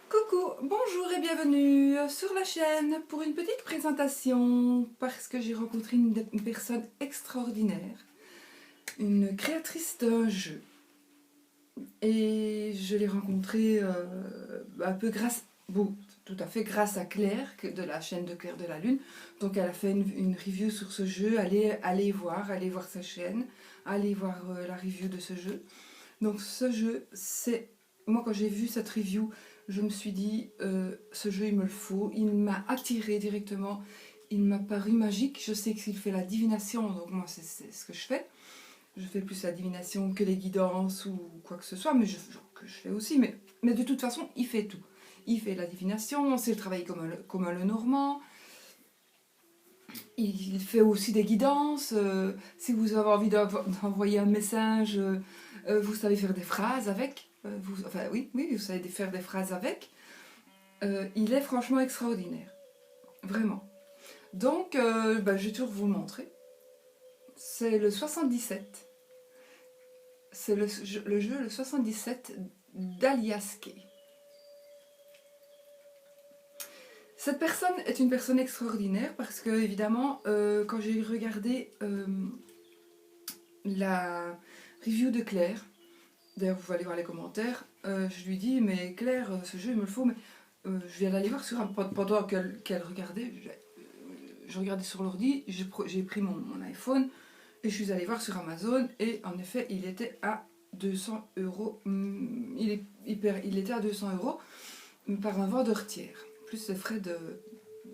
Coucou, bonjour et bienvenue sur la chaîne pour une petite présentation parce que j'ai rencontré une personne extraordinaire, une créatrice d'un jeu. Et je l'ai rencontrée un peu tout à fait grâce à Claire de la chaîne de Claire de la Lune. Donc elle a fait une review sur ce jeu, allez voir sa chaîne, allez voir la review de ce jeu. Donc ce jeu, moi quand j'ai vu cette review, je me suis dit, ce jeu il me le faut, il m'a attiré directement, il m'a paru magique, je sais qu'il fait la divination, donc moi c'est ce que je fais. Je fais plus la divination que les guidances ou quoi que ce soit, mais que je fais aussi, mais de toute façon il fait tout. Il fait la divination, on sait le travail comme un Lenormand, il fait aussi des guidances, si vous avez envie d'envoyer un message, vous savez faire des phrases avec, enfin oui, vous savez faire des phrases avec. Il est franchement extraordinaire, vraiment. Donc, je vais toujours vous le montrer. C'est le 77. C'est le jeu le 77 d'Aliaske. Cette personne est une personne extraordinaire parce que, évidemment, quand j'ai regardé la review de Claire, d'ailleurs vous allez voir les commentaires, je lui dis mais Claire, ce jeu il me le faut, mais je viens d'aller voir pendant qu'elle regardait, je regardais sur l'ordi, j'ai pris mon iPhone et je suis allée voir sur Amazon et en effet il était à 200 €, il était à 200 € par un vendeur tiers, plus les frais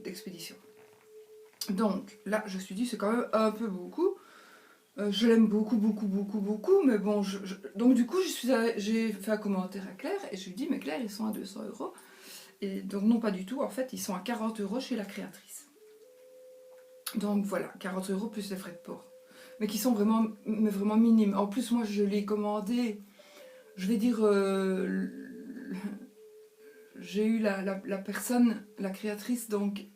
d'expédition. Donc là je me suis dit c'est quand même un peu beaucoup. Je l'aime beaucoup, mais bon, donc du coup, j'ai fait un commentaire à Claire et je lui ai dit, mais Claire, ils sont à 200 €. Et donc, non, pas du tout, en fait, ils sont à 40 € chez la créatrice. Donc voilà, 40 € plus les frais de port. Mais qui sont vraiment minimes. En plus, moi, je l'ai commandé, je vais dire, j'ai eu la personne, la créatrice donc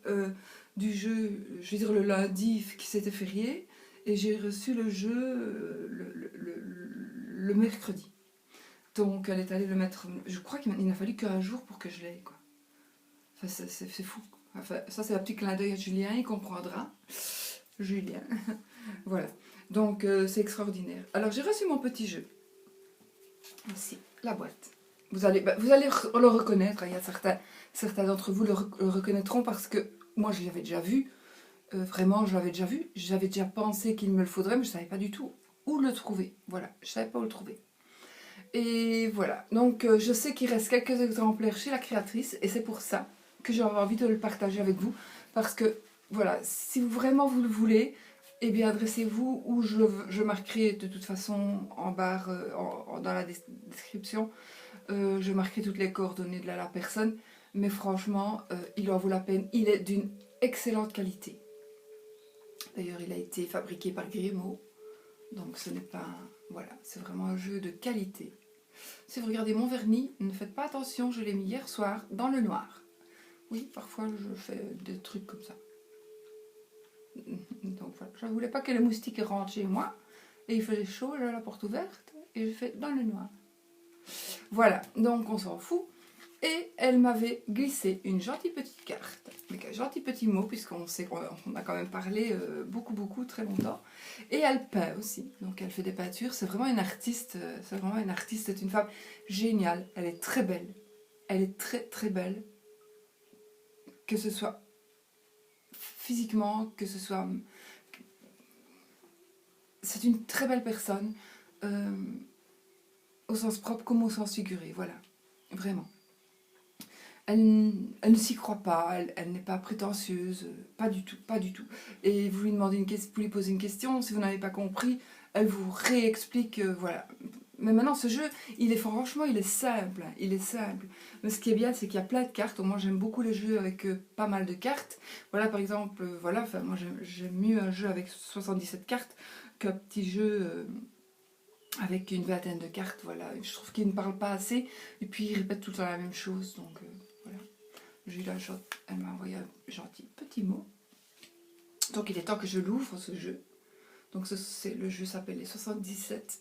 du jeu, je vais dire le lundi qui s'était férié. Et j'ai reçu le jeu le mercredi. Donc elle est allée le mettre. Je crois qu'il n'a fallu qu'un jour pour que je l'aie, quoi. Enfin, c'est fou. Enfin, ça, c'est un petit clin d'œil à Julien, il comprendra. Julien. Voilà. Donc c'est extraordinaire. Alors j'ai reçu mon petit jeu. Ici, la boîte. Vous allez le reconnaître. Il y a certains d'entre vous le reconnaîtront parce que moi je l'avais déjà vu. Vraiment, je l'avais déjà vu. J'avais déjà pensé qu'il me le faudrait, mais je ne savais pas du tout où le trouver. Voilà, je ne savais pas où le trouver. Et voilà, donc je sais qu'il reste quelques exemplaires chez la créatrice et c'est pour ça que j'avais envie de le partager avec vous. Parce que, voilà, si vraiment vous le voulez, eh bien adressez-vous ou je marquerai de toute façon en barre, dans la description, je marquerai toutes les coordonnées de la personne. Mais franchement, il en vaut la peine. Il est d'une excellente qualité. D'ailleurs, il a été fabriqué par Grimaud. Donc ce n'est pas... Voilà, c'est vraiment un jeu de qualité. Si vous regardez mon vernis, ne faites pas attention, je l'ai mis hier soir dans le noir. Oui, parfois je fais des trucs comme ça. Donc voilà, je ne voulais pas que les moustiques rentrent chez moi. Et il faisait chaud, j'avais la porte ouverte et je fais dans le noir. Voilà, donc on s'en fout. Et elle m'avait glissé une gentille petite carte, avec un gentil petit mot, puisqu'on sait qu'on a quand même parlé beaucoup, très longtemps. Et elle peint aussi, donc elle fait des peintures. C'est vraiment une artiste, c'est une femme géniale. Elle est très belle, elle est très belle, que ce soit physiquement, que ce soit... C'est une très belle personne, au sens propre comme au sens figuré, voilà, vraiment. Elle ne s'y croit pas, elle n'est pas prétentieuse, pas du tout. Et vous lui demandez vous lui posez une question, si vous n'avez pas compris, elle vous réexplique, voilà. Mais maintenant, ce jeu, franchement, il est simple, Mais ce qui est bien, c'est qu'il y a plein de cartes. Moi, j'aime beaucoup les jeux avec pas mal de cartes. Voilà, par exemple, moi, j'aime mieux un jeu avec 77 cartes qu'un petit jeu avec une vingtaine de cartes, voilà. Je trouve qu'il ne parle pas assez, et puis il répète tout le temps la même chose, donc... Voilà. Elle m'a envoyé un gentil petit mot. Donc il est temps que je l'ouvre, ce jeu. Donc le jeu s'appelle les 77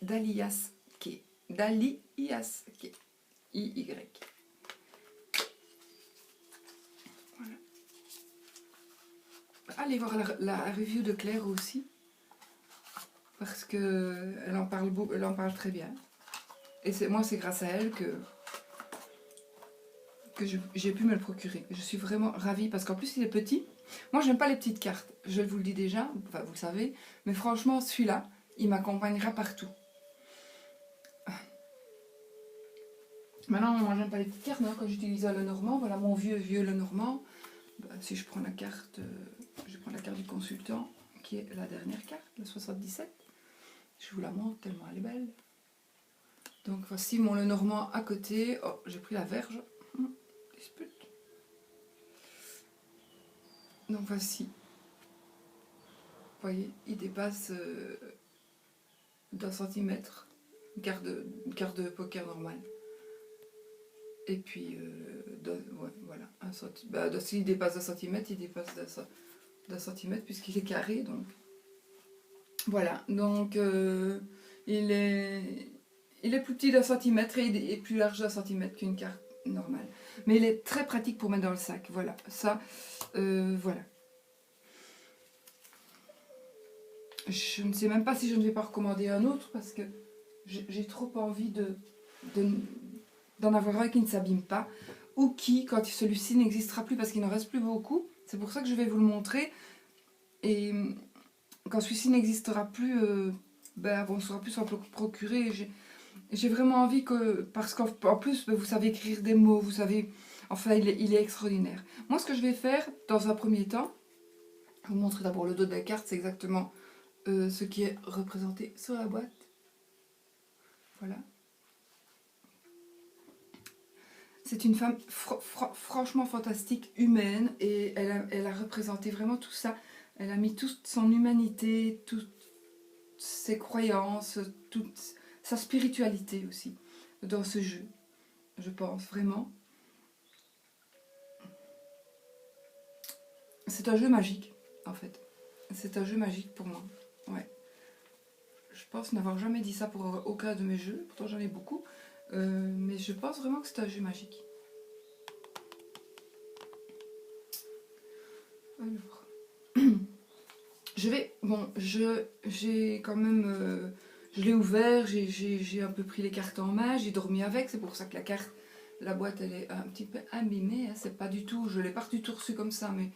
d'Aliaske. D'Aliaske. I-Y. aller voir la review de Claire aussi. Parce qu'elle en parle elle en parle très bien. Et moi, c'est grâce à elle que j'ai pu me le procurer. Je suis vraiment ravie parce qu'en plus, il est petit. Moi, j'aime pas les petites cartes. Je vous le dis déjà, enfin, vous le savez. Mais franchement, celui-là, il m'accompagnera partout. Maintenant, moi, j'aime pas les petites cartes. Quand j'utilise le Normand, voilà mon vieux le Normand. Bah, si je prends la carte, je prends la carte du consultant, qui est la dernière carte, la 77. Je vous la montre tellement elle est belle. Donc voici mon Lenormand à côté. Oh, j'ai pris la verge. Dispute. Donc voici. Vous voyez, il dépasse d'1 centimètre. Une carte de poker normale. Et puis, ouais, voilà. S'il dépasse d'1 centimètre, il dépasse d'1 centimètre puisqu'il est carré. Donc voilà. Donc il est plus petit d'1 centimètre et plus large d'1 centimètre qu'une carte normale. Mais il est très pratique pour mettre dans le sac. Voilà. Ça, voilà. Je ne sais même pas si je ne vais pas recommander un autre parce que j'ai trop envie d'en avoir un qui ne s'abîme pas ou qui, quand celui-ci n'existera plus parce qu'il n'en reste plus beaucoup, c'est pour ça que je vais vous le montrer. Et quand celui-ci n'existera plus, on ne saura plus s'en procurer. J'ai vraiment envie que, parce qu'en plus, vous savez écrire des mots, vous savez, enfin, il est extraordinaire. Moi, ce que je vais faire, dans un premier temps, je vais vous montrer d'abord le dos de la carte, c'est exactement ce qui est représenté sur la boîte. Voilà. C'est une femme franchement fantastique, humaine, et elle a représenté vraiment tout ça. Elle a mis toute son humanité, toutes ses croyances, toute sa spiritualité aussi dans ce jeu. Je pense vraiment. C'est un jeu magique, en fait. C'est un jeu magique pour moi. Ouais. Je pense n'avoir jamais dit ça pour aucun de mes jeux, pourtant j'en ai beaucoup. Mais je pense vraiment que c'est un jeu magique. Alors, j'ai quand même, je l'ai ouvert, j'ai un peu pris les cartes en main, j'ai dormi avec, c'est pour ça que la boîte elle est un petit peu abîmée, hein, c'est pas du tout, je l'ai pas du tout reçu comme ça, mais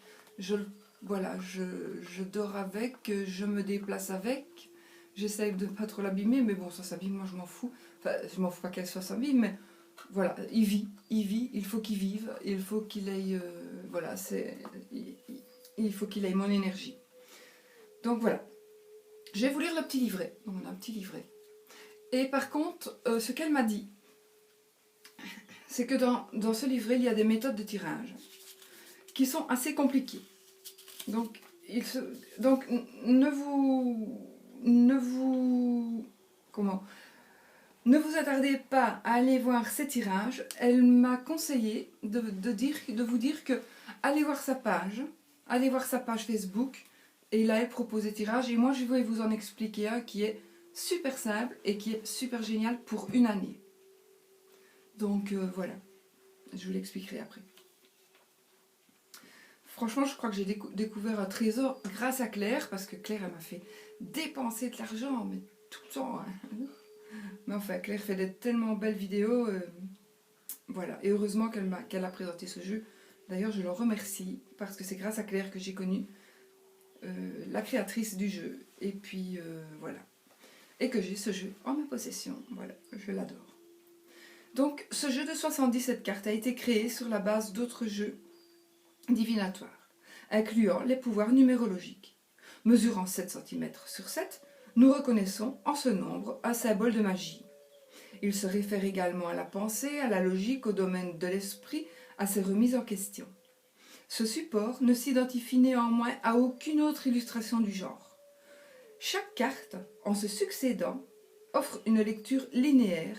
voilà, je dors avec, je me déplace avec, j'essaye de pas trop l'abîmer, mais bon, ça s'abîme, moi je m'en fous, enfin je m'en fous pas qu'elle soit s'abîme, mais voilà, il vit, il faut qu'il vive, il faut qu'il aille, voilà, il faut qu'il aille mon énergie. Donc voilà, je vais vous lire le petit livret. Donc on a un petit livret. Et par contre, ce qu'elle m'a dit, c'est que dans ce livret, il y a des méthodes de tirage qui sont assez compliquées. Donc ne vous attardez pas à aller voir ces tirages. Elle m'a conseillé de vous dire que allez voir sa page Facebook, et là elle propose des tirages, et moi je vais vous en expliquer un qui est super simple et qui est super génial pour une année. Donc voilà, je vous l'expliquerai après. Franchement, je crois que j'ai découvert un trésor grâce à Claire, parce que Claire, elle m'a fait dépenser de l'argent, mais tout le temps. Hein. Mais enfin, Claire fait des tellement belles vidéos. Voilà, et heureusement qu'elle a présenté ce jeu. D'ailleurs, je le remercie, parce que c'est grâce à Claire que j'ai connu la créatrice du jeu. Et puis, voilà. Et que j'ai ce jeu en ma possession. Voilà, je l'adore. Donc, ce jeu de 77 cartes a été créé sur la base d'autres jeux divinatoires, incluant les pouvoirs numérologiques. Mesurant 7 cm sur 7, nous reconnaissons en ce nombre un symbole de magie. Il se réfère également à la pensée, à la logique, au domaine de l'esprit, à ses remises en question. Ce support ne s'identifie néanmoins à aucune autre illustration du genre. Chaque carte, en se succédant, offre une lecture linéaire,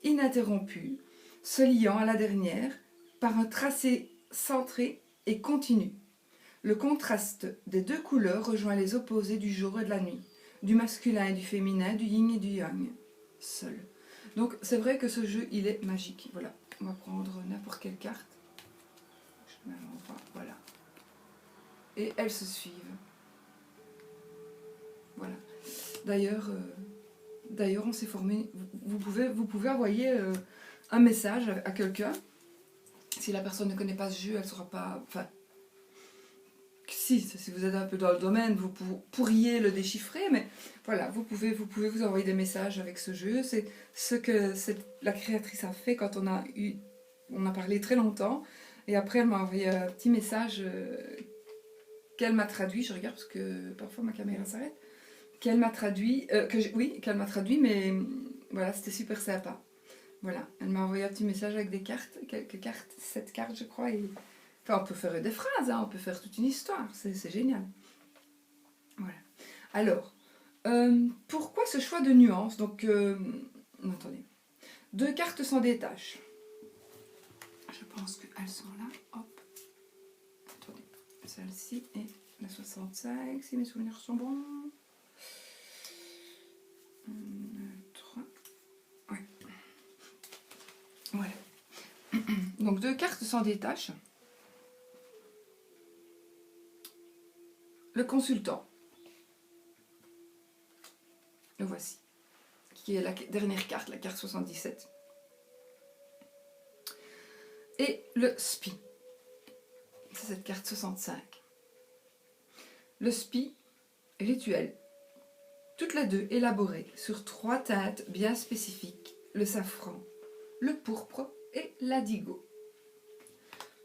ininterrompue, se liant à la dernière par un tracé centré et continu. Le contraste des deux couleurs rejoint les opposés du jour et de la nuit, du masculin et du féminin, du yin et du yang, seul. Donc c'est vrai que ce jeu, il est magique. Voilà, on va prendre n'importe quelle carte. Je mets à l'endroit, voilà. et elles se suivent. Voilà. D'ailleurs, on s'est formé. Vous pouvez envoyer un message à quelqu'un. Si la personne ne connaît pas ce jeu, elle ne saura pas. Enfin, si vous êtes un peu dans le domaine, vous pourriez le déchiffrer, mais voilà, vous pouvez vous envoyer des messages avec ce jeu. C'est ce que la créatrice a fait quand on a parlé très longtemps, et après elle m'a envoyé un petit message qu'elle m'a traduit. Je regarde parce que parfois ma caméra s'arrête. Qu'elle m'a traduit, qu'elle m'a traduit, mais voilà, c'était super sympa. Voilà, elle m'a envoyé un petit message avec des cartes, quelques cartes, 7 cartes je crois, et enfin, on peut faire des phrases, hein, on peut faire toute une histoire, c'est génial. Voilà. Alors, pourquoi ce choix de nuances? Donc, attendez, 2 cartes s'en détachent. Je pense qu'elles sont là, hop. Attendez, celle-ci et la 65, si mes souvenirs sont bons. 3. Ouais. Voilà. Donc 2 cartes s'en détachent. Le consultant. Le voici. Qui est la dernière carte, la carte 77. Et le SPI. C'est cette carte 65. Le SPI, rituel. Toutes les deux élaborées sur 3 teintes bien spécifiques. Le safran, le pourpre et l'indigo.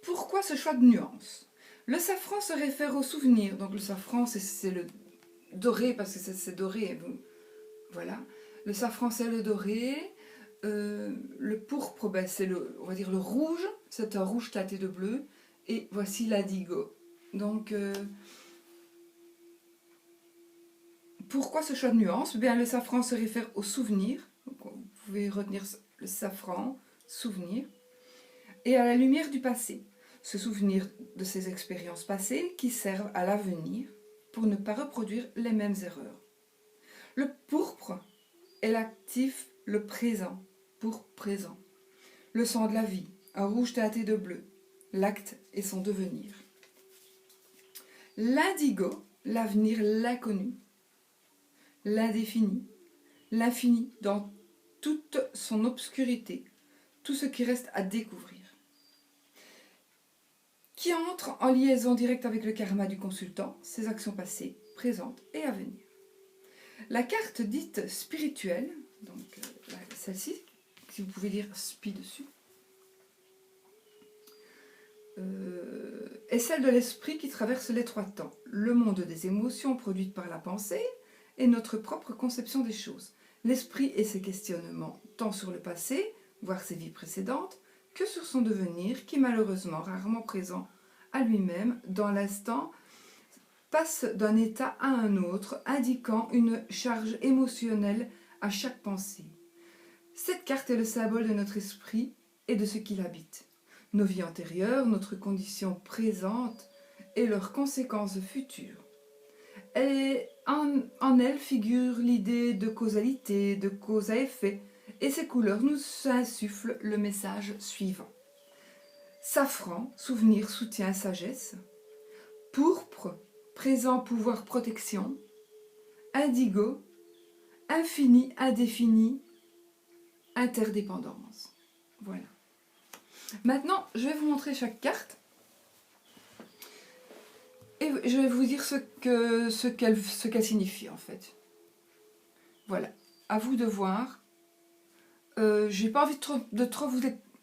Pourquoi ce choix de nuances? Le safran se réfère au souvenir. Donc le safran, c'est le doré, parce que c'est doré. Voilà. Le safran, c'est le doré. Le pourpre, ben, c'est on va dire le rouge. C'est un rouge teinté de bleu. Et voici l'indigo. Donc, pourquoi ce choix de nuances? Bien, le safran se réfère au souvenir. Donc, vous pouvez retenir le safran, souvenir. Et à la lumière du passé. Se souvenir de ces expériences passées qui servent à l'avenir pour ne pas reproduire les mêmes erreurs. Le pourpre est l'actif, le présent, pour présent. Le sang de la vie, un rouge teinté de bleu, l'acte et son devenir. L'indigo, l'avenir, l'inconnu, l'indéfini, l'infini dans toute son obscurité, tout ce qui reste à découvrir. Qui entre en liaison directe avec le karma du consultant, ses actions passées, présentes et à venir. La carte dite spirituelle, donc celle-ci, si vous pouvez lire SPI dessus, est celle de l'esprit qui traverse les 3 temps, le monde des émotions produites par la pensée et notre propre conception des choses. L'esprit et ses questionnements, tant sur le passé, voire ses vies précédentes, que sur son devenir, qui malheureusement rarement présent à lui-même dans l'instant, passe d'un état à un autre, indiquant une charge émotionnelle à chaque pensée. Cette carte est le symbole de notre esprit et de ce qu'il habite. Nos vies antérieures, notre condition présente et leurs conséquences futures. Et en elle figure l'idée de causalité, de cause à effet, et ces couleurs nous insufflent le message suivant. Safran, souvenir, soutien, sagesse. Pourpre, présent, pouvoir, protection. Indigo, infini, indéfini, interdépendance. Voilà. Maintenant, je vais vous montrer chaque carte. Et je vais vous dire ce qu'elle signifie en fait. Voilà. À vous de voir. J'ai pas envie de trop vous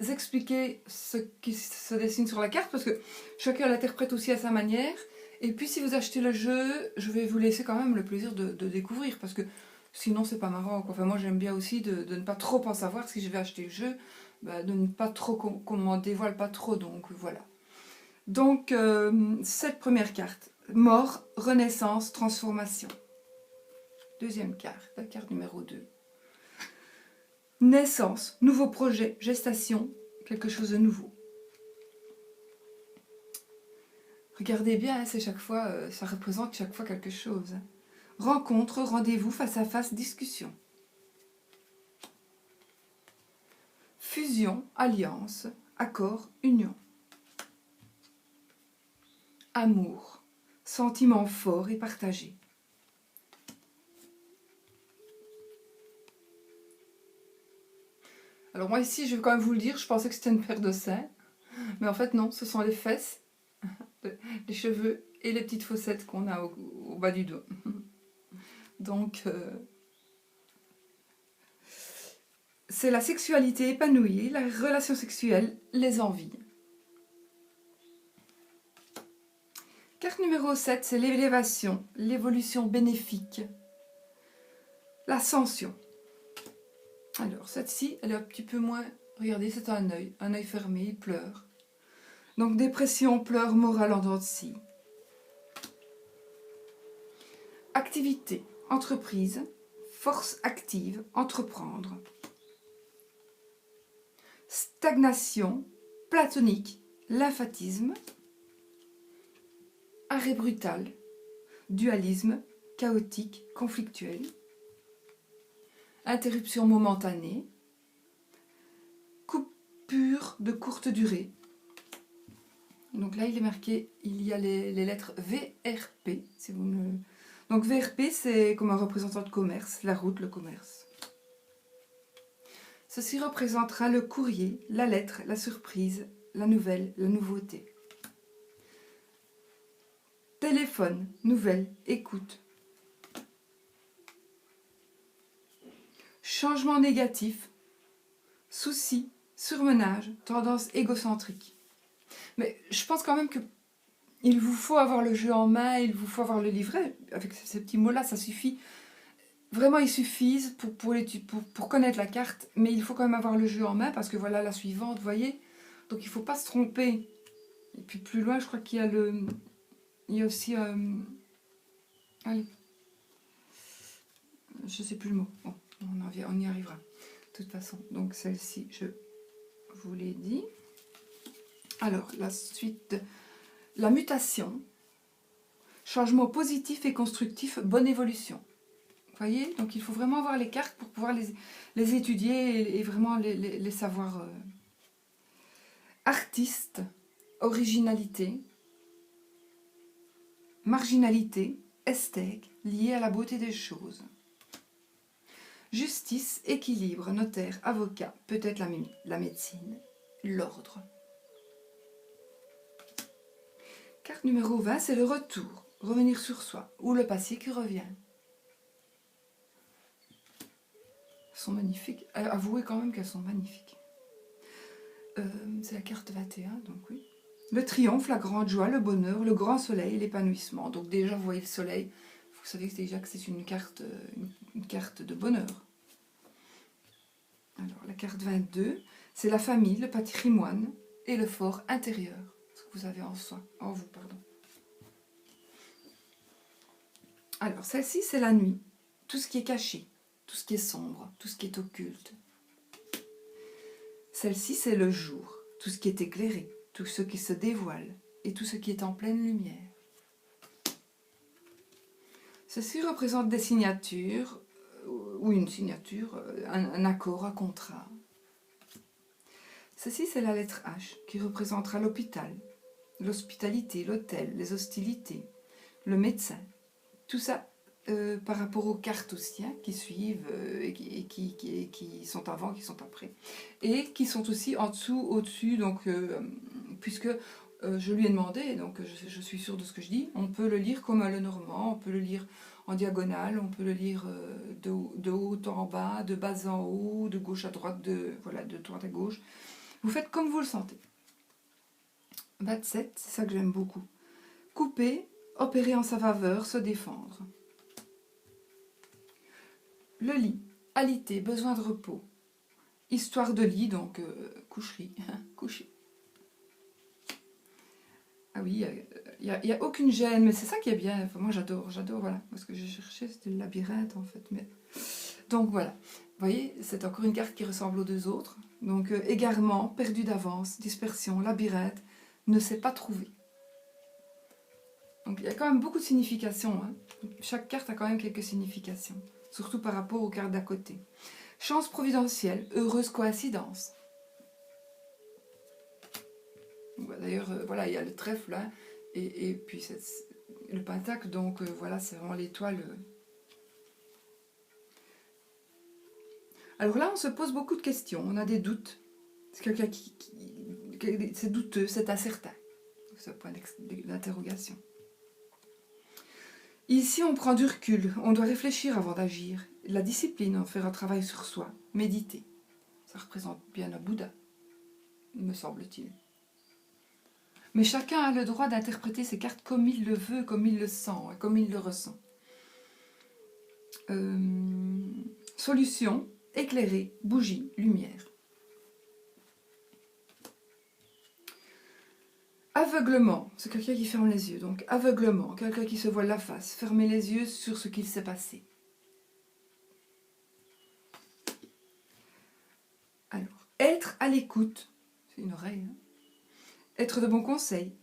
expliquer ce qui se dessine sur la carte parce que chacun l'interprète aussi à sa manière. Et puis si vous achetez le jeu, je vais vous laisser quand même le plaisir de découvrir parce que sinon c'est pas marrant. Enfin, moi j'aime bien aussi de ne pas trop en savoir si je vais acheter le jeu, bah, de ne pas trop qu'on m'en dévoile pas trop. Donc voilà. Donc cette première carte, mort, renaissance, transformation. Deuxième carte, la carte numéro 2. Naissance, nouveau projet, gestation, quelque chose de nouveau. Regardez bien, c'est chaque fois, ça représente chaque fois quelque chose. Rencontre, rendez-vous, face à face, discussion. Fusion, alliance, accord, union. Amour, sentiments forts et partagés. Alors moi ici, je vais quand même vous le dire, je pensais que c'était une paire de seins, mais en fait non, ce sont les fesses, les cheveux et les petites fossettes qu'on a au bas du dos. Donc, c'est la sexualité épanouie, la relation sexuelle, les envies. Carte numéro 7, c'est l'élévation, l'évolution bénéfique, l'ascension. Alors, cette-ci, elle est un petit peu moins... Regardez, c'est un œil fermé, il pleure. Donc, dépression, pleurs, morale en dents de scie. Activité, entreprise, force active, entreprendre. Stagnation, platonique, lymphatisme. Arrêt brutal, dualisme, chaotique, conflictuel. Interruption momentanée. Coupure de courte durée. Donc là, il est marqué, il y a les lettres VRP. Si vous ne... Donc VRP, c'est comme un représentant de commerce, la route, le commerce. Ceci représentera le courrier, la lettre, la surprise, la nouvelle, la nouveauté. Téléphone, nouvelle, écoute. Changement négatif, souci, surmenage, tendance égocentrique. Mais je pense quand même que il vous faut avoir le jeu en main, il vous faut avoir le livret. Avec ces petits mots-là, ça suffit. Vraiment, ils suffisent pour connaître la carte, mais il faut quand même avoir le jeu en main, parce que voilà la suivante, vous voyez. Donc il ne faut pas se tromper. Et puis plus loin, je crois qu'il y a le... Il y a aussi... allez. Je ne sais plus le mot. Bon, on y arrivera. De toute façon. Donc celle-ci, je vous l'ai dit. Alors, la suite... La mutation. Changement positif et constructif, bonne évolution. Vous voyez, donc il faut vraiment avoir les cartes pour pouvoir les étudier et vraiment les savoir. Artiste, originalité, marginalité, esthèque, liée à la beauté des choses. Justice, équilibre, notaire, avocat, peut-être la médecine, l'ordre. Carte numéro 20, c'est le retour, revenir sur soi, ou le passé qui revient. Sont magnifiques. Avouez quand même qu'elles sont magnifiques. C'est la carte 21, donc oui. Le triomphe, la grande joie, le bonheur, le grand soleil, l'épanouissement. Donc déjà, vous voyez le soleil, vous savez déjà que c'est une carte de bonheur. Alors, la carte 22, c'est la famille, le patrimoine et le fort intérieur. Ce que vous avez en vous, pardon. Alors, celle-ci, c'est la nuit. Tout ce qui est caché, tout ce qui est sombre, tout ce qui est occulte. Celle-ci, c'est le jour, tout ce qui est éclairé, tout ce qui se dévoile et tout ce qui est en pleine lumière. Ceci représente des signatures, ou une signature, un accord, un contrat. Ceci, c'est la lettre H, qui représentera l'hôpital, l'hospitalité, l'hôtel, les hostilités, le médecin. Tout ça par rapport aux cartes aussi, hein, qui suivent et qui sont avant, qui sont après. Et qui sont aussi en dessous, au-dessus, donc, puisque je lui ai demandé, donc je suis sûre de ce que je dis, on peut le lire comme le normand, on peut le lire en diagonale, on peut le lire de haut en bas, de bas en haut, de gauche à droite, de droite à gauche. Vous faites comme vous le sentez. 27, c'est ça que j'aime beaucoup. Couper, opérer en sa faveur, se défendre. Le lit, alité, besoin de repos. Histoire de lit, donc coucherie, coucher. Ah oui, il n'y a aucune gêne, mais c'est ça qui est bien. Enfin, moi j'adore, voilà. Parce que j'ai cherché, c'était le labyrinthe en fait. Mais... Donc voilà, vous voyez, c'est encore une carte qui ressemble aux deux autres. Donc égarement, perdu d'avance, dispersion, labyrinthe, ne sait pas trouver. Donc il y a quand même beaucoup de significations. Hein. Chaque carte a quand même quelques significations. Surtout par rapport aux cartes d'à côté. Chance providentielle, heureuse coïncidence. D'ailleurs, voilà, il y a le trèfle, hein, et puis le pentacle, donc voilà, c'est vraiment l'étoile. Alors là, on se pose beaucoup de questions, on a des doutes. C'est quelqu'un c'est douteux, c'est incertain. Ce point d'interrogation. Ici, on prend du recul, on doit réfléchir avant d'agir. La discipline, on fait un travail sur soi, méditer. Ça représente bien un Bouddha, me semble-t-il. Mais chacun a le droit d'interpréter ses cartes comme il le veut, comme il le sent, comme il le ressent. Solution, éclairer, bougie, lumière. Aveuglement, c'est quelqu'un qui ferme les yeux. Donc aveuglement, quelqu'un qui se voile la face, fermer les yeux sur ce qu'il s'est passé. Alors, être à l'écoute, c'est une oreille, hein. Être de bons conseils,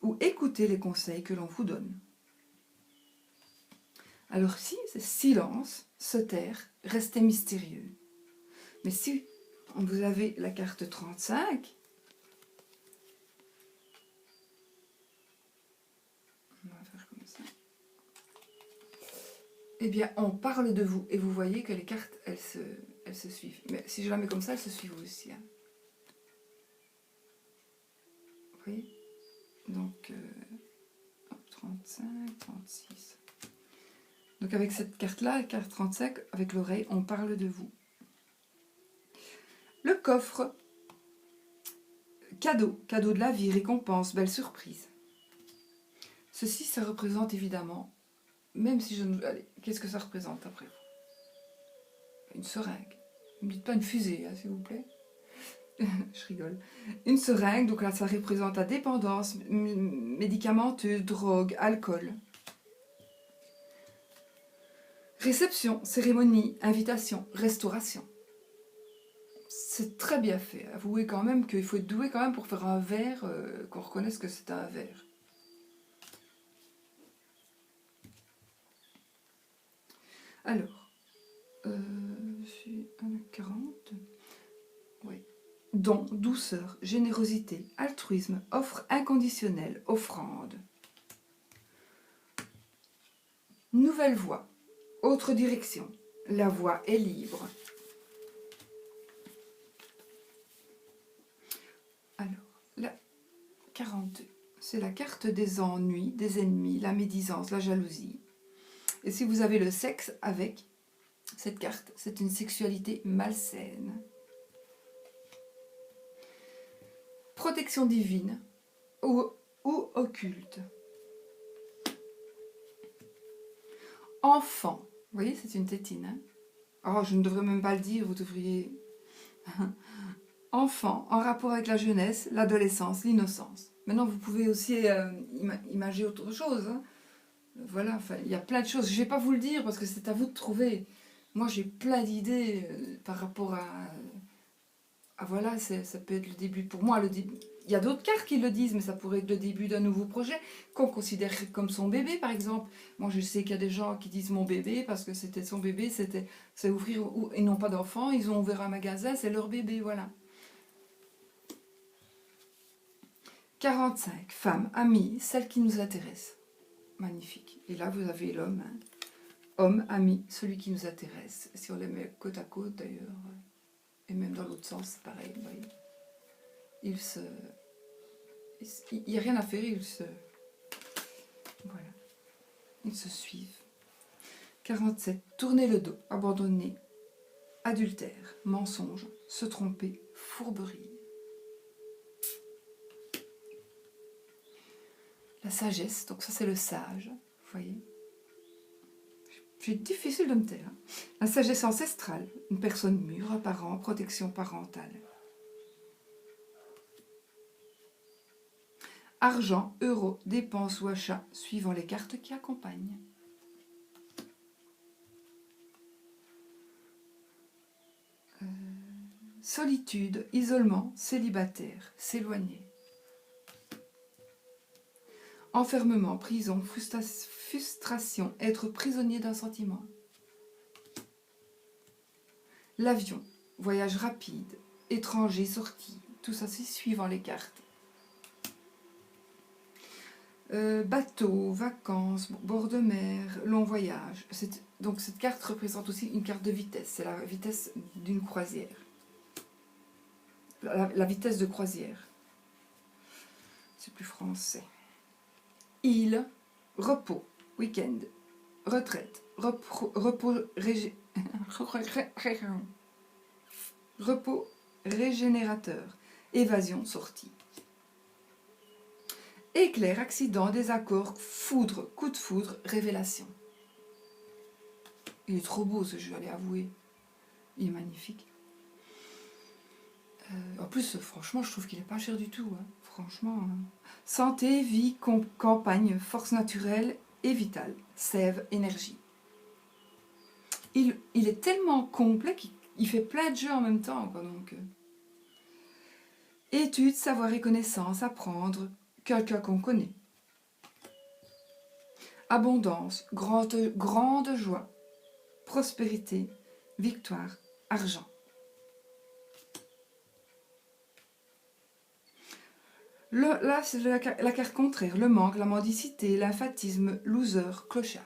ou écouter les conseils que l'on vous donne. Alors si, c'est silence, se taire, rester mystérieux. Mais si vous avez la carte 35, on va faire comme ça. Eh bien, on parle de vous, et vous voyez que les cartes, elles se suivent. Mais si je la mets comme ça, elles se suivent aussi. Hein. Vous voyez? Donc, 35, 36. Donc avec cette carte-là, la carte 35, avec l'oreille, on parle de vous. Le coffre, cadeau de la vie, récompense, belle surprise. Ceci, ça représente évidemment, même si je ne... Allez, qu'est-ce que ça représente après vous? Une seringue. Ne me dites pas une fusée, hein, s'il vous plaît. Je rigole. Une seringue, donc là, ça représente la dépendance médicamenteuse, drogue, alcool. Réception, cérémonie, invitation, restauration. C'est très bien fait. Avouez quand même qu'il faut être doué quand même pour faire un verre, qu'on reconnaisse que c'est un verre. Alors, j'ai 40. Oui. Don, douceur, générosité, altruisme, offre inconditionnelle, offrande. Nouvelle voie, autre direction. La voie est libre. Alors, la 42, c'est la carte des ennuis, des ennemis, la médisance, la jalousie. Et si vous avez le sexe avec cette carte, c'est une sexualité malsaine. Protection divine ou occulte. Enfant, vous voyez, c'est une tétine. Hein, oh, je ne devrais même pas le dire, vous devriez... Enfant, en rapport avec la jeunesse, l'adolescence, l'innocence. Maintenant, vous pouvez aussi imaginer autre chose. Hein. Voilà, enfin, il y a plein de choses. Je ne vais pas vous le dire parce que c'est à vous de trouver. Moi, j'ai plein d'idées par rapport à voilà, ça peut être le début. Pour moi, le début. Il y a d'autres cartes qui le disent, mais ça pourrait être le début d'un nouveau projet qu'on considère comme son bébé, par exemple. Moi, je sais qu'il y a des gens qui disent mon bébé parce que c'était son bébé, c'est ouvrir. Ils n'ont pas d'enfants, ils ont ouvert un magasin, c'est leur bébé, voilà. 45, femme, amie, celle qui nous intéresse. Magnifique. Et là, vous avez l'homme. Hein. Homme, ami, celui qui nous intéresse. Si on les met côte à côte, d'ailleurs, et même dans l'autre sens, c'est pareil. Vous voyez. Il n'y a rien à faire, voilà. Ils se suivent. 47, tourner le dos, abandonner, adultère, mensonge, se tromper, fourberie. La sagesse, donc ça c'est le sage, vous voyez. C'est difficile de me taire. La sagesse ancestrale, une personne mûre, un parent, protection parentale. Argent, euro, dépenses ou achats, suivant les cartes qui accompagnent. Solitude, isolement, célibataire, s'éloigner. Enfermement, prison, frustration, être prisonnier d'un sentiment. L'avion, voyage rapide, étranger, sortie, tout ça c'est suivant les cartes. Bateau, vacances, bord de mer, long voyage. Donc cette carte représente aussi une carte de vitesse. C'est la vitesse d'une croisière. La vitesse de croisière. C'est plus français. Île, repos, week-end, retraite, repos régénérateur, évasion, sortie. Éclair, accident, désaccord, foudre, coup de foudre, révélation. Il est trop beau ce jeu, allez avouer. Il est magnifique. En plus, franchement, je trouve qu'il n'est pas cher du tout. Hein. Franchement. Hein. Santé, vie, campagne, force naturelle et vitale. Sève, énergie. Il est tellement complet qu'il fait plein de jeux en même temps. Quoi, donc. Études, savoir et connaissance, apprendre, quelqu'un qu'on connaît. Abondance, grande joie, prospérité, victoire, argent. Là, c'est la carte contraire, le manque, la mendicité, l'infatisme, loser, clochard.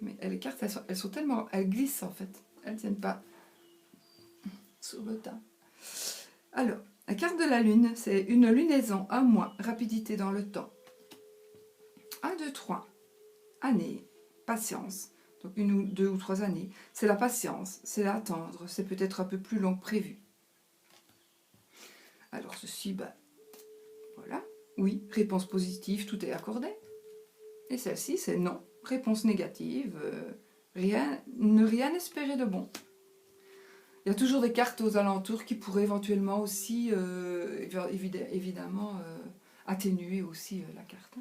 Mais les cartes, elles sont tellement... Elles glissent en fait. Elles ne tiennent pas sur le tas. Alors, la carte de la lune, c'est une lunaison, un mois, rapidité dans le temps. 1, 2, 3 années, patience. Donc 1 ou 2 ou 3 années. C'est la patience, c'est l'attendre, c'est peut-être un peu plus long que prévu. Alors ceci, voilà. Oui, réponse positive, tout est accordé. Et celle-ci, c'est non. Réponse négative, ne rien espérer de bon. Il y a toujours des cartes aux alentours qui pourraient éventuellement aussi, évidemment, atténuer aussi la carte.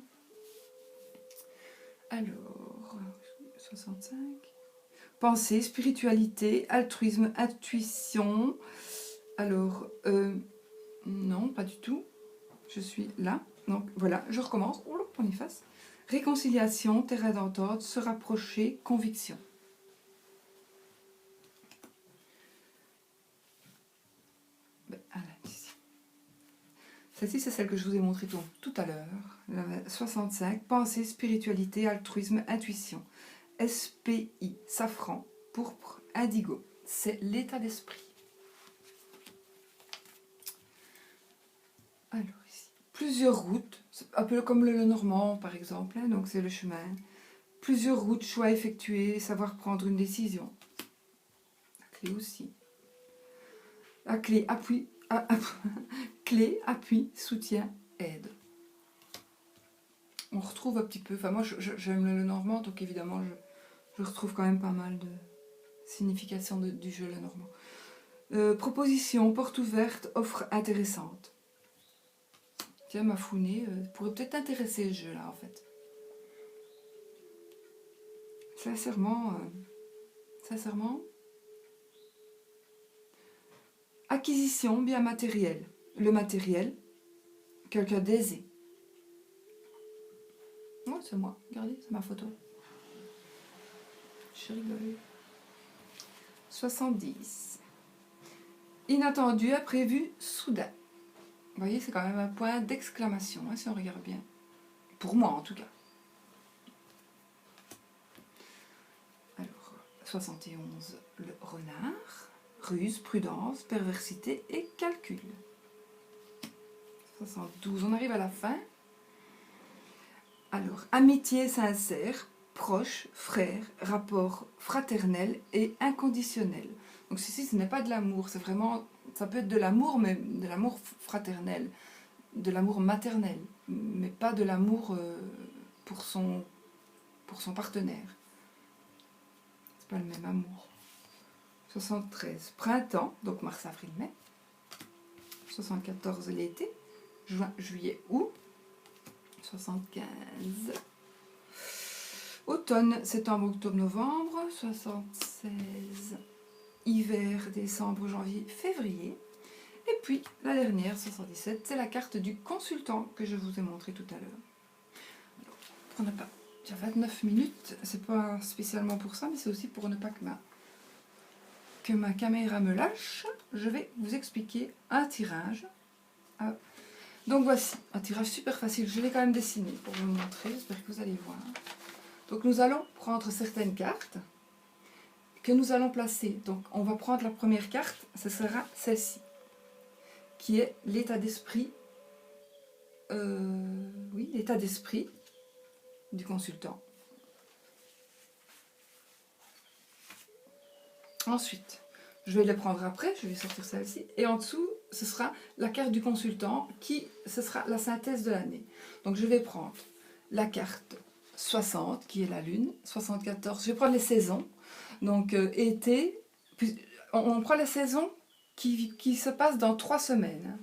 Alors, 65. Pensée, spiritualité, altruisme, intuition. Alors, non, pas du tout. Je suis là. Donc voilà, je recommence. Oh, on efface. Réconciliation, terrain d'entente, se rapprocher, conviction. Celle-ci, c'est celle que je vous ai montrée tout à l'heure. 65. Pensée, spiritualité, altruisme, intuition. SPI, safran, pourpre, indigo. C'est l'état d'esprit. Alors ici, plusieurs routes, un peu comme le Normand par exemple, hein, donc c'est le chemin. Plusieurs routes, choix effectués, savoir prendre une décision. La clé aussi. La clé, appui, clé, appui, soutien, aide. On retrouve un petit peu, enfin moi j'aime le Normand, donc évidemment je retrouve quand même pas mal de signification du jeu le Normand. Proposition, porte ouverte, offre intéressante. Tiens, ma fournée pourrait peut-être intéresser ce jeu là en fait. Sincèrement. Acquisition, bien matériel. Le matériel, quelqu'un d'aisé. Oh, c'est moi, regardez, c'est ma photo. Je rigole. 70. Inattendu, imprévu, soudain. Vous voyez, c'est quand même un point d'exclamation, hein, si on regarde bien. Pour moi, en tout cas. Alors, 71, le renard. Ruse, prudence, perversité et calcul. 72, on arrive à la fin. Alors, amitié sincère, proche, frère, rapport fraternel et inconditionnel. Donc ceci, ce n'est pas de l'amour, c'est vraiment, ça peut être de l'amour, mais de l'amour fraternel, de l'amour maternel, mais pas de l'amour pour son partenaire. C'est pas le même amour. 73, printemps, donc mars, avril, mai. 74, l'été, juin, juillet, août. 75. Automne, septembre, octobre, novembre. 76. Hiver, décembre, janvier, février. Et puis, la dernière, 77, c'est la carte du consultant que je vous ai montré tout à l'heure. Pour ne pas... J'ai 29 minutes, c'est pas spécialement pour ça, mais c'est aussi pour ne pas que ma caméra me lâche. Je vais vous expliquer un tirage Donc voici, un tirage super facile. Je l'ai quand même dessiné pour vous montrer, j'espère que vous allez voir. Donc nous allons prendre certaines cartes que nous allons placer. Donc on va prendre la première carte, ce sera celle-ci, qui est l'état d'esprit. Oui, l'état d'esprit du consultant. Ensuite, je vais les prendre après, je vais sortir celle-ci. Et en dessous, ce sera la carte du consultant, ce sera la synthèse de l'année. Donc je vais prendre la carte 60, qui est la lune, 74, je vais prendre les saisons. Donc été, on prend les saisons qui se passent dans 3 semaines.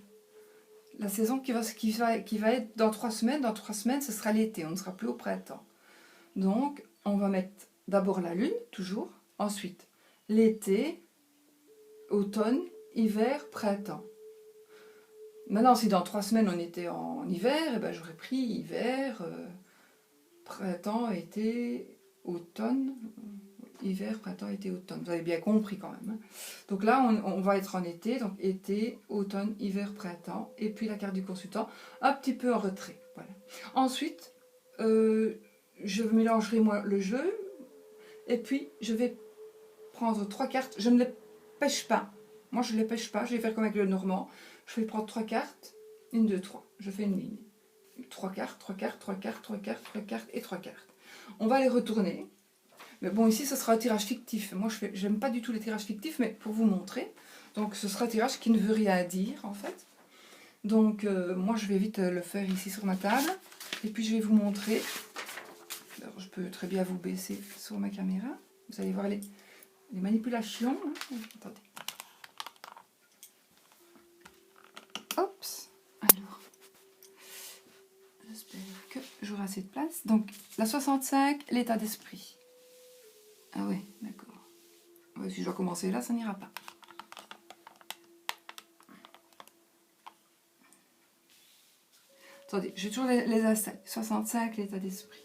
La saison qui va être dans 3 semaines. Dans 3 semaines, ce sera l'été, on ne sera plus au printemps. Donc, on va mettre d'abord la lune, toujours. Ensuite, l'été, automne, hiver, printemps. Maintenant, si dans 3 semaines on était en hiver, eh ben, j'aurais pris hiver, printemps, été, automne. Hiver, printemps, été, automne. Vous avez bien compris quand même. Hein. Donc là, on va être en été. Donc été, automne, hiver, printemps. Et puis la carte du consultant, un petit peu en retrait. Voilà. Ensuite, je mélangerai moi le jeu. Et puis, je vais prendre 3 cartes. Je ne les pêche pas. Moi, je ne les pêche pas. Je vais faire comme avec le normand. Je vais prendre 3 cartes. 1, 2, 3. Je fais une ligne. 3 cartes, 3 cartes, 3 cartes, 3 cartes, 3 cartes et 3 cartes. On va les retourner. Mais bon, ici, ce sera un tirage fictif. Moi, je n'aime pas du tout les tirages fictifs, mais pour vous montrer. Donc, ce sera un tirage qui ne veut rien dire, en fait. Donc, moi, je vais vite le faire ici sur ma table. Et puis, je vais vous montrer. Alors, je peux très bien vous baisser sur ma caméra. Vous allez voir les manipulations. Attendez. Oups. Alors, j'espère que j'aurai assez de place. Donc, la 65, l'état d'esprit. Ah ouais, d'accord. Ouais, si je dois commencer là, ça n'ira pas. Attendez, je vais toujours les installer. 65, l'état d'esprit.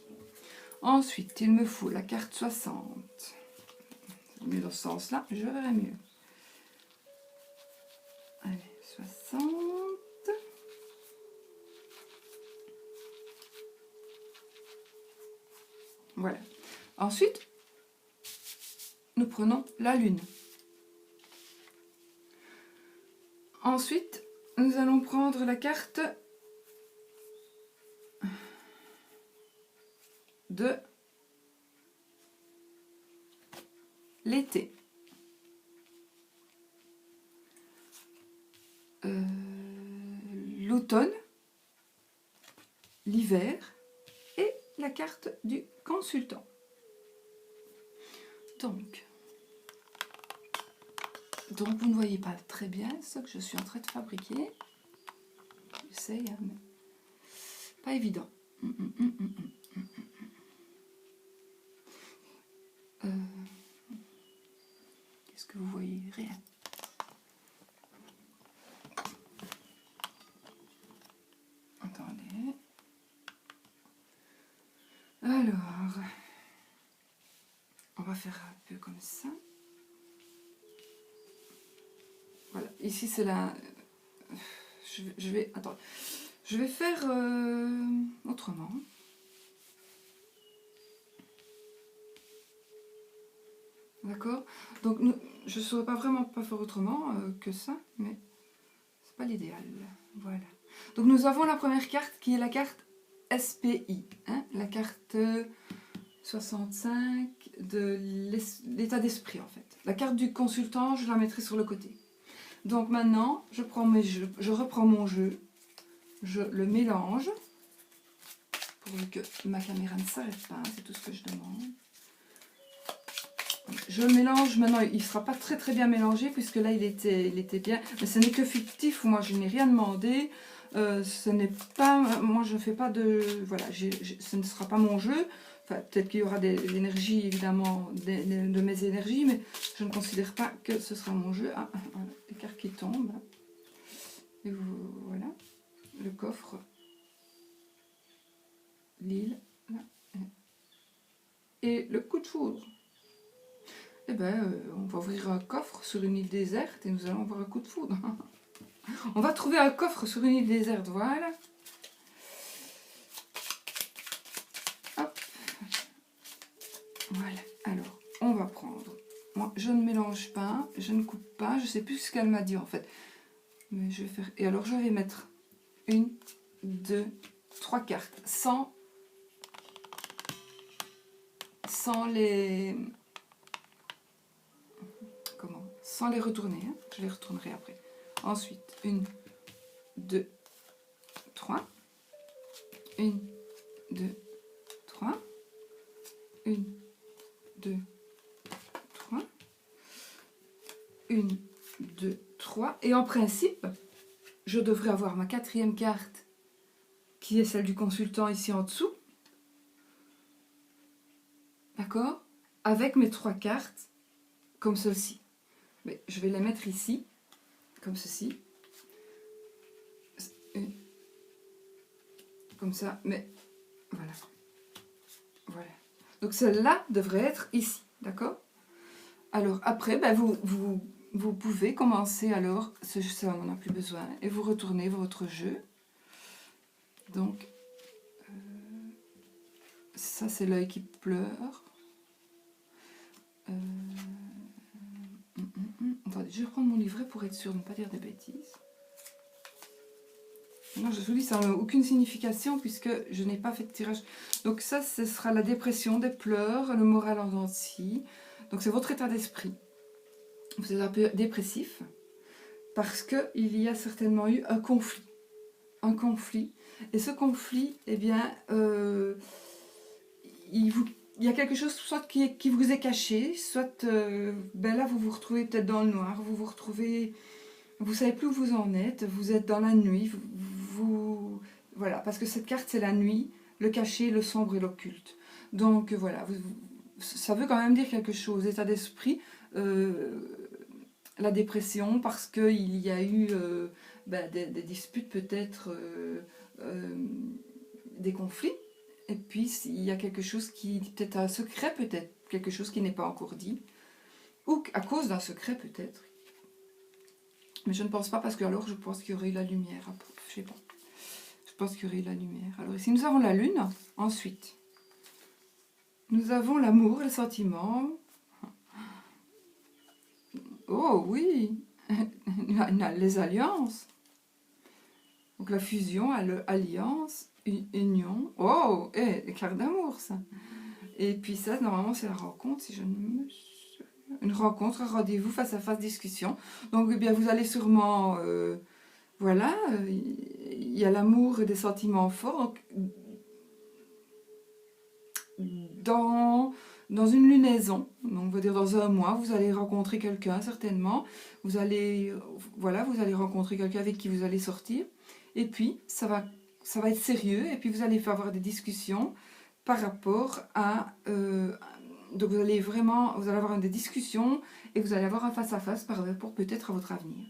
Ensuite, il me faut la carte 60. C'est mieux dans ce sens-là, je verrai mieux. Allez, 60. Voilà. Ensuite, nous prenons la lune. Ensuite, nous allons prendre la carte de l'été. L'automne, l'hiver et la carte du consultant. Donc, vous ne voyez pas très bien ce que je suis en train de fabriquer. J'essaye, hein, mais pas évident. Qu'est-ce que vous voyez? Rien. Attendez. Alors, on va faire un peu comme ça. Voilà, ici c'est la... Je vais... Attends. Je vais faire autrement. D'accord? Donc, je ne saurais pas vraiment pas faire autrement que ça, mais c'est pas l'idéal. Voilà. Donc, nous avons la première carte qui est la carte SPI. Hein, la carte 65 de l'état d'esprit, en fait. La carte du consultant, je la mettrai sur le côté. Donc, maintenant, je reprends mon jeu. Je le mélange. Pourvu que ma caméra ne s'arrête pas, c'est tout ce que je demande. Je le mélange, maintenant il ne sera pas très très bien mélangé puisque là il était bien, mais ce n'est que fictif, moi je n'ai rien demandé, ce n'est pas, moi je ne fais pas de, voilà, ce ne sera pas mon jeu, enfin peut-être qu'il y aura des énergies évidemment, de mes énergies, mais je ne considère pas que ce sera mon jeu. Ah, voilà, les cartes qui tombent, et voilà, le coffre, l'île, et le coup de foudre. Eh bien, on va ouvrir un coffre sur une île déserte et nous allons avoir un coup de foudre. On va trouver un coffre sur une île déserte, voilà. Hop. Voilà, alors, on va prendre. Moi, je ne mélange pas, je ne coupe pas, je ne sais plus ce qu'elle m'a dit en fait. Mais je vais faire... Et alors, je vais mettre 1, 2, 3 cartes, sans les... Comment? Sans les retourner, hein. Je les retournerai après. Ensuite, 1, 2, 3. 1, 2, 3. 1, 2, 3. 1, 2, 3. Et en principe, je devrais avoir ma 4e carte, qui est celle du consultant ici en dessous. D'accord? Avec mes 3 cartes, comme celle-ci. Mais je vais les mettre ici, comme ceci. Comme ça, mais voilà. Voilà. Donc celle-là devrait être ici, d'accord? Alors après, ben, vous pouvez commencer alors, ça on n'en a plus besoin, et vous retournez votre jeu. Donc, ça c'est l'œil qui pleure. Attendez, je vais prendre mon livret pour être sûr de ne pas dire des bêtises. Non, je vous dis, ça n'a aucune signification puisque je n'ai pas fait de tirage. Donc ça, ce sera la dépression, des pleurs, le moral en dents de scie. Donc c'est votre état d'esprit. Vous êtes un peu dépressif parce qu'il y a certainement eu un conflit. Un conflit. Et ce conflit, eh bien, il y a quelque chose soit qui vous est caché, soit ben là vous vous retrouvez peut-être dans le noir, vous vous retrouvez, vous savez plus où vous en êtes, vous êtes dans la nuit, voilà, parce que cette carte c'est la nuit, le caché, le sombre et l'occulte. Donc voilà, ça veut quand même dire quelque chose, état d'esprit, la dépression parce qu'il y a eu ben, des disputes peut-être, des conflits. Et puis, il y a quelque chose qui... Peut-être un secret, peut-être. Quelque chose qui n'est pas encore dit. Ou à cause d'un secret, peut-être. Mais je ne pense pas, parce que alors je pense qu'il y aurait eu la lumière. Je sais pas. Je pense qu'il y aurait eu la lumière. Alors ici, nous avons la lune. Ensuite, nous avons l'amour, les sentiments. Oh, oui. Les alliances. Donc la fusion, alliance, union. Oh, les cartes d'amour, ça. Et puis ça, normalement, c'est la rencontre, si je ne me souviens. Une rencontre, un rendez-vous, face à face, discussion. Donc, eh bien, vous allez sûrement... voilà, il y a l'amour et des sentiments forts. Donc, dans une lunaison, donc on va dire dans un mois, vous allez rencontrer quelqu'un, certainement. Vous allez, voilà, vous allez rencontrer quelqu'un avec qui vous allez sortir. Et puis, ça va être sérieux. Et puis, vous allez avoir des discussions par rapport à... donc vous allez avoir des discussions et vous allez avoir un face-à-face par rapport peut-être à votre avenir.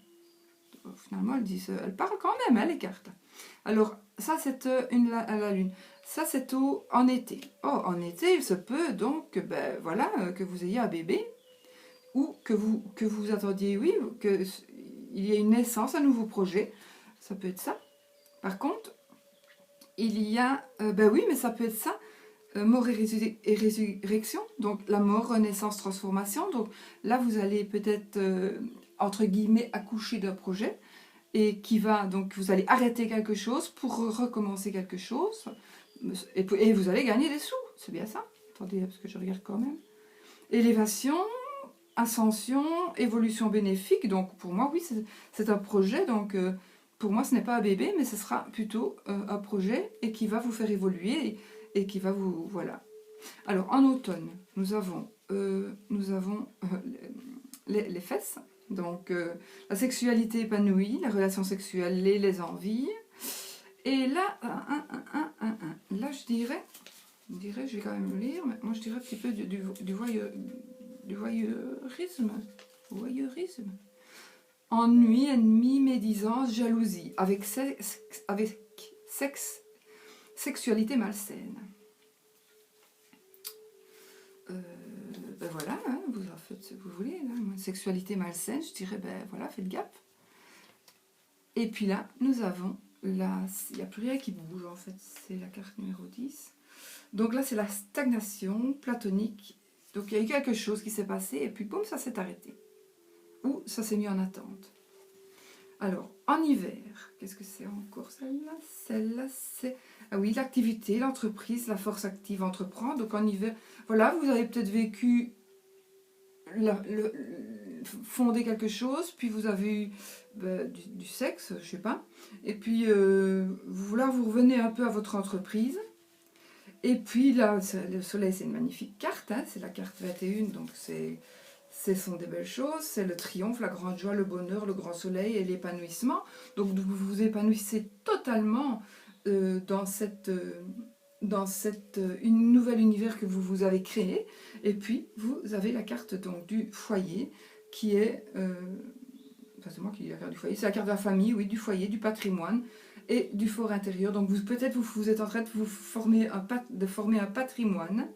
Finalement, elles parlent quand même, hein, les cartes. Alors, ça c'est à la lune. Ça c'est en été. Oh, en été, il se peut donc ben, voilà, que vous ayez un bébé ou que vous attendiez, oui, qu'il y ait une naissance, un nouveau projet. Ça peut être ça. Par contre, il y a... ben oui, mais ça peut être ça. Mort et résurrection, donc la mort, renaissance, transformation. Donc là, vous allez peut-être, entre guillemets, accoucher d'un projet et donc vous allez arrêter quelque chose pour recommencer quelque chose et vous allez gagner des sous. C'est bien ça? Attendez, parce que je regarde quand même. Élévation, ascension, évolution bénéfique. Donc pour moi, oui, c'est un projet. Donc pour moi, ce n'est pas un bébé, mais ce sera plutôt un projet et qui va vous faire évoluer et qui va vous... Voilà. Alors, en automne, nous avons les fesses. Donc, la sexualité épanouie, la relation sexuelle, les envies. Et là, là, je dirais, je vais quand même lire, mais moi, je dirais un petit peu du voyeurisme. Voyeurisme. Ennui, ennemi, médisance, jalousie. Avec sexualité malsaine. Ben voilà, hein, vous en faites ce que vous voulez. Là. Sexualité malsaine, je dirais, ben voilà, faites gaffe. Et puis là, nous avons, là, il n'y a plus rien qui bouge en fait, c'est la carte numéro 10. Donc là, c'est la stagnation platonique. Donc il y a eu quelque chose qui s'est passé et puis boum, ça s'est arrêté. Ou ça s'est mis en attente. Alors, en hiver, qu'est-ce que c'est encore celle-là? Celle-là, c'est... Ah oui, l'activité, l'entreprise, la force active entreprend. Donc en hiver, voilà, vous avez peut-être vécu fonder quelque chose, puis vous avez eu du sexe, je sais pas, et puis là vous revenez un peu à votre entreprise, et puis là le soleil c'est une magnifique carte, hein, c'est la carte 21, donc ce sont des belles choses, c'est le triomphe, la grande joie, le bonheur, le grand soleil et l'épanouissement, donc vous vous épanouissez totalement dans cette une nouvelle univers que vous avez créé. Et puis vous avez la carte donc du foyer qui est enfin c'est moi qui ai la carte du foyer, c'est la carte de la famille, oui, du foyer, du patrimoine et du fort intérieur. Donc peut-être vous êtes en train de vous former un patrimoine,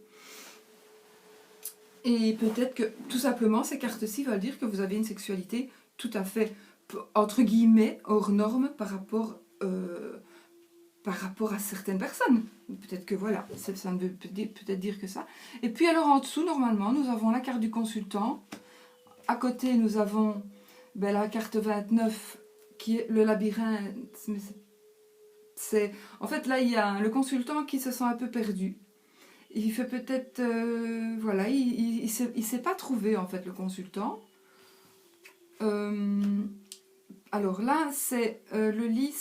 et peut-être que tout simplement ces cartes-ci veulent dire que vous avez une sexualité tout à fait entre guillemets hors norme par rapport à certaines personnes. Peut-être que voilà, ça ne veut peut-être dire que ça. Et puis alors en dessous, normalement, nous avons la carte du consultant. À côté, nous avons la carte 29 qui est le labyrinthe. Mais en fait, là, il y a le consultant qui se sent un peu perdu. Il fait peut-être... voilà, il ne s'est pas trouvé, en fait, le consultant. Alors là, c'est le lit,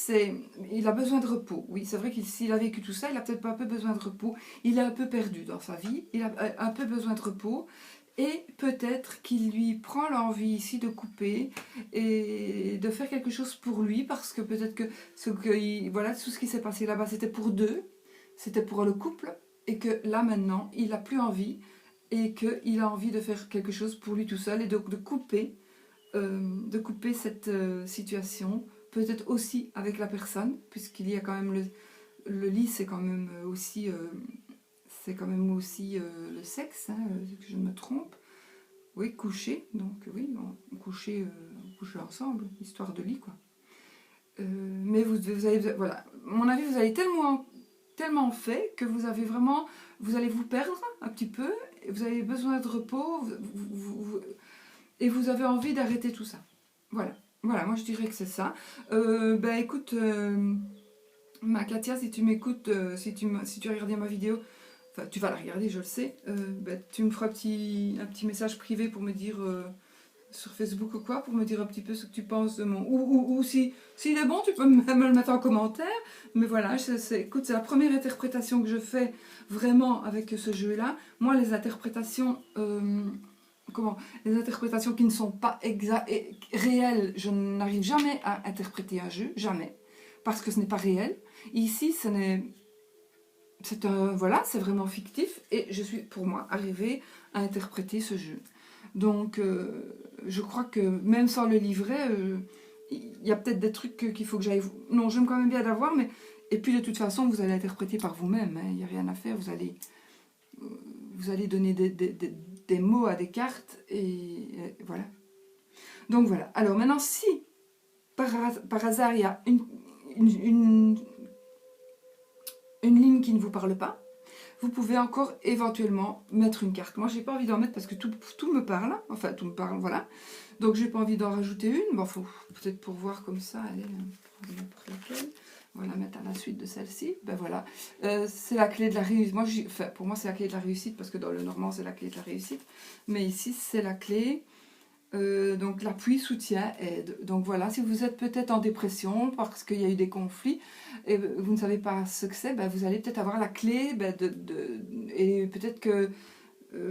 il a besoin de repos. Oui, c'est vrai qu'il s'il a vécu tout ça, il a peut-être pas un peu besoin de repos. Il est un peu perdu dans sa vie, il a un peu besoin de repos. Et peut-être qu'il lui prend l'envie ici de couper et de faire quelque chose pour lui, parce que peut-être que voilà, tout ce qui s'est passé là-bas, c'était pour deux, c'était pour le couple, et que là maintenant, il n'a plus envie, et qu'il a envie de faire quelque chose pour lui tout seul, et donc de couper cette situation, peut-être aussi avec la personne, puisqu'il y a quand même le lit, c'est quand même aussi le sexe, hein, que je me trompe. Oui, coucher, donc oui, coucher ensemble, histoire de lit, quoi. Mais vous avez, voilà, à mon avis, vous avez tellement fait que vous allez vous perdre un petit peu, vous avez besoin de repos, et vous avez envie d'arrêter tout ça. Voilà, moi je dirais que c'est ça. Écoute, ma Katia, si tu m'écoutes, si tu as regardé ma vidéo, enfin tu vas la regarder, je le sais, tu me feras un petit message privé pour me dire sur Facebook ou quoi, pour me dire un petit peu ce que tu penses de mon... Ou s'il est bon, tu peux me le mettre en commentaire. Mais voilà, écoute, c'est la première interprétation que je fais vraiment avec ce jeu-là. Moi, les interprétations... les interprétations qui ne sont pas réelles, je n'arrive jamais à interpréter un jeu, jamais, parce que ce n'est pas réel. Ici, c'est vraiment fictif, et je suis, pour moi, arrivée à interpréter ce jeu. Donc, je crois que même sans le livret, il y a peut-être des trucs qu'il faut que j'aille... Non, j'aime quand même bien d'avoir, mais... Et puis, de toute façon, vous allez interpréter par vous-même, hein, il n'y a rien à faire, vous allez donner des mots à des cartes, et voilà. Donc voilà. Alors maintenant, si par hasard il y a une ligne qui ne vous parle pas, vous pouvez encore éventuellement mettre une carte. Moi, j'ai pas envie d'en mettre parce que tout me parle. Enfin, tout me parle, voilà. Donc, j'ai pas envie d'en rajouter une. Bon, faut peut-être pour voir comme ça. Allez, on va la mettre à la suite de celle-ci. Ben voilà. C'est la clé de la réussite. Pour moi, c'est la clé de la réussite parce que dans le normand, c'est la clé de la réussite. Mais ici, c'est la clé. Donc l'appui, soutien, aide. Donc voilà, si vous êtes peut-être en dépression parce qu'il y a eu des conflits et vous ne savez pas ce que c'est, vous allez peut-être avoir la clé et peut-être que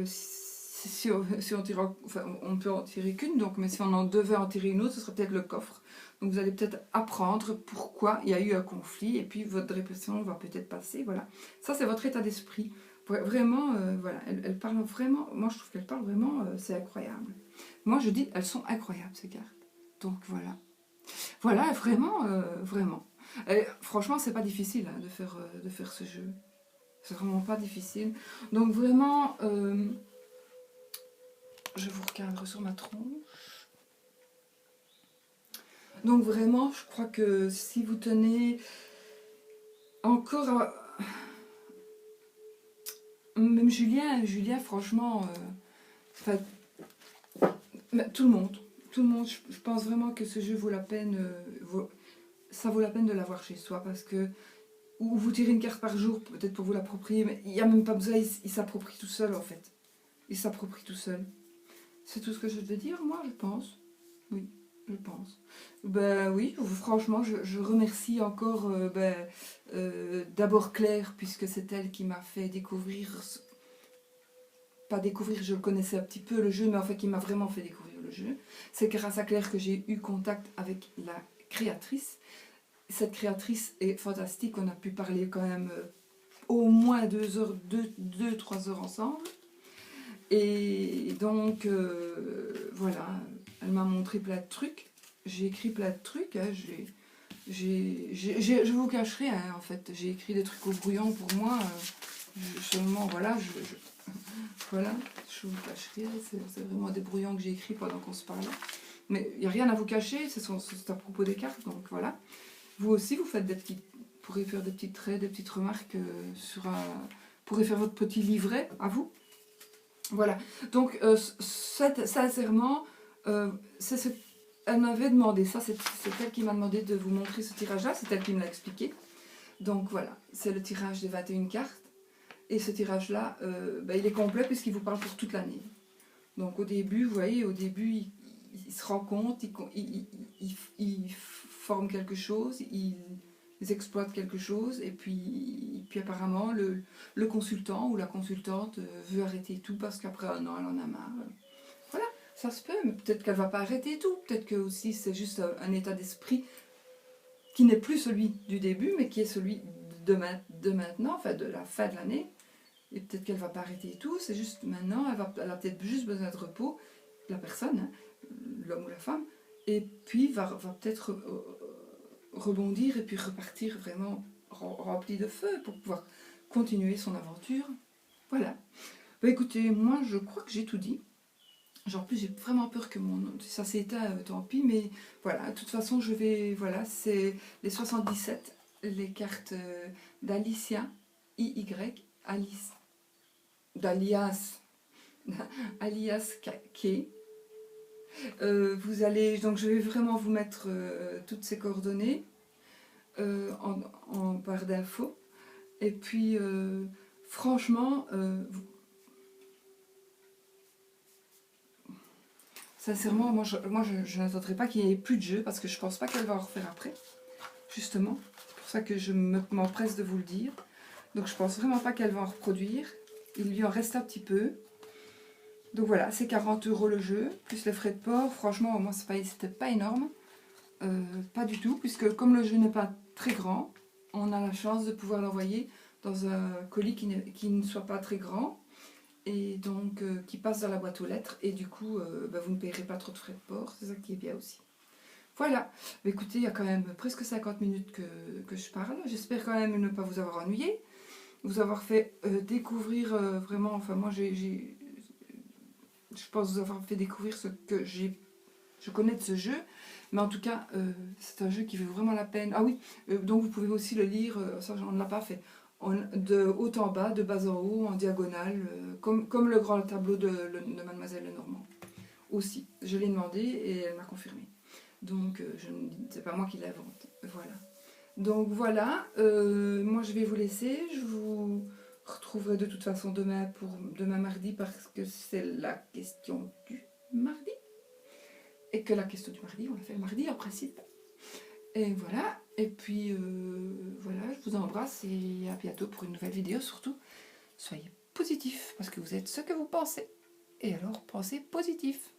si on tire, enfin, on peut en tirer qu'une, mais si on en devait en tirer une autre, ce serait peut-être le coffre. Donc vous allez peut-être apprendre pourquoi il y a eu un conflit et puis votre dépression va peut-être passer. Voilà, ça c'est votre état d'esprit. Vraiment, voilà, elle parle vraiment, moi je trouve qu'elle parle vraiment, c'est incroyable. Moi, je dis, elles sont incroyables, ces cartes. Donc, voilà. Voilà, vraiment, vraiment. Et, franchement, c'est pas difficile hein, de faire ce jeu. C'est vraiment pas difficile. Donc, vraiment, je vous recadre sur ma tronche. Donc vraiment, je crois que si vous tenez encore à... Même Julien franchement, enfin, tout le monde, je pense vraiment que ce jeu vaut la peine, ça vaut la peine de l'avoir chez soi, parce que, ou vous tirez une carte par jour, peut-être pour vous l'approprier, mais il n'y a même pas besoin, il s'approprie tout seul en fait. Il s'approprie tout seul. C'est tout ce que je veux dire, moi, je pense. Oui, je pense. Ben oui, franchement, je remercie encore d'abord Claire, puisque c'est elle qui m'a fait découvrir, pas découvrir, je connaissais un petit peu le jeu, mais en fait qui m'a vraiment fait découvrir le jeu. C'est grâce à Claire que j'ai eu contact avec la créatrice. Cette créatrice est fantastique, on a pu parler quand même au moins 2-3 heures ensemble. Et donc, voilà, elle m'a montré plein de trucs. J'ai écrit plein de trucs. Hein, je vous cacherai, hein, en fait. J'ai écrit des trucs au brouillon pour moi. Seulement, voilà, voilà, je vous cacherai. C'est vraiment des brouillons que j'ai écrits pendant qu'on se parlait. Mais il n'y a rien à vous cacher, c'est à propos des cartes. Donc voilà. Vous aussi, vous faites pourrez faire des petits traits, des petites remarques pourrez faire votre petit livret à vous. Voilà, donc sincèrement, elle m'avait demandé, ça c'est elle qui m'a demandé de vous montrer ce tirage-là, c'est elle qui me l'a expliqué. Donc voilà, c'est le tirage des 21 cartes, et ce tirage-là, il est complet puisqu'il vous parle pour toute l'année. Donc au début, vous voyez, il se rend compte, il forme quelque chose, ils exploitent quelque chose, et puis apparemment le consultant ou la consultante veut arrêter tout parce qu'après un an elle en a marre. Voilà, ça se peut, mais peut-être qu'elle va pas arrêter tout, peut-être que aussi c'est juste un état d'esprit qui n'est plus celui du début, mais qui est celui de maintenant, enfin de la fin de l'année, et peut-être qu'elle va pas arrêter tout, c'est juste maintenant, elle a peut-être juste besoin de repos, la personne, hein, l'homme ou la femme, et puis va peut-être rebondir et puis repartir vraiment rempli de feu pour pouvoir continuer son aventure. Voilà. Bah écoutez, moi je crois que j'ai tout dit. Genre, en plus j'ai vraiment peur que ça s'éteint, tant pis, mais voilà, de toute façon je vais, voilà, c'est les 77, les cartes d'Alicia, IY, Alice, d'Alias, alias K. Vous allez, donc je vais vraiment vous mettre toutes ces coordonnées en barre d'infos. Et puis, franchement, sincèrement, moi je n'attendrai pas qu'il n'y ait plus de jeu, parce que je pense pas qu'elle va en refaire après, justement. C'est pour ça que je m'empresse de vous le dire. Donc je pense vraiment pas qu'elle va en reproduire. Il lui en reste un petit peu. Donc voilà, c'est 40 € le jeu, plus les frais de port. Franchement, moi, c'était pas énorme. Pas du tout, puisque comme le jeu n'est pas très grand, on a la chance de pouvoir l'envoyer dans un colis qui ne soit pas très grand, et donc qui passe dans la boîte aux lettres, et du coup, vous ne payerez pas trop de frais de port, c'est ça qui est bien aussi. Voilà, écoutez, il y a quand même presque 50 minutes que je parle. J'espère quand même ne pas vous avoir ennuyé, vous avoir fait découvrir vraiment, enfin moi je pense vous avoir fait découvrir ce que je connais de ce jeu, mais en tout cas c'est un jeu qui vaut vraiment la peine. Ah oui, donc vous pouvez aussi le lire, ça on ne l'a pas fait, de haut en bas, de bas en haut, en diagonale, comme le grand tableau de Mademoiselle Lenormand. Aussi, je l'ai demandé et elle m'a confirmé. Donc c'est pas moi qui l'invente. Voilà. Donc voilà, moi je vais vous laisser, je vous retrouverai de toute façon demain mardi, parce que c'est la question du mardi. Et que la question du mardi, on la fait le mardi en principe. Et voilà, et puis voilà, je vous embrasse et à bientôt pour une nouvelle vidéo. Surtout, soyez positifs, parce que vous êtes ce que vous pensez. Et alors, pensez positif.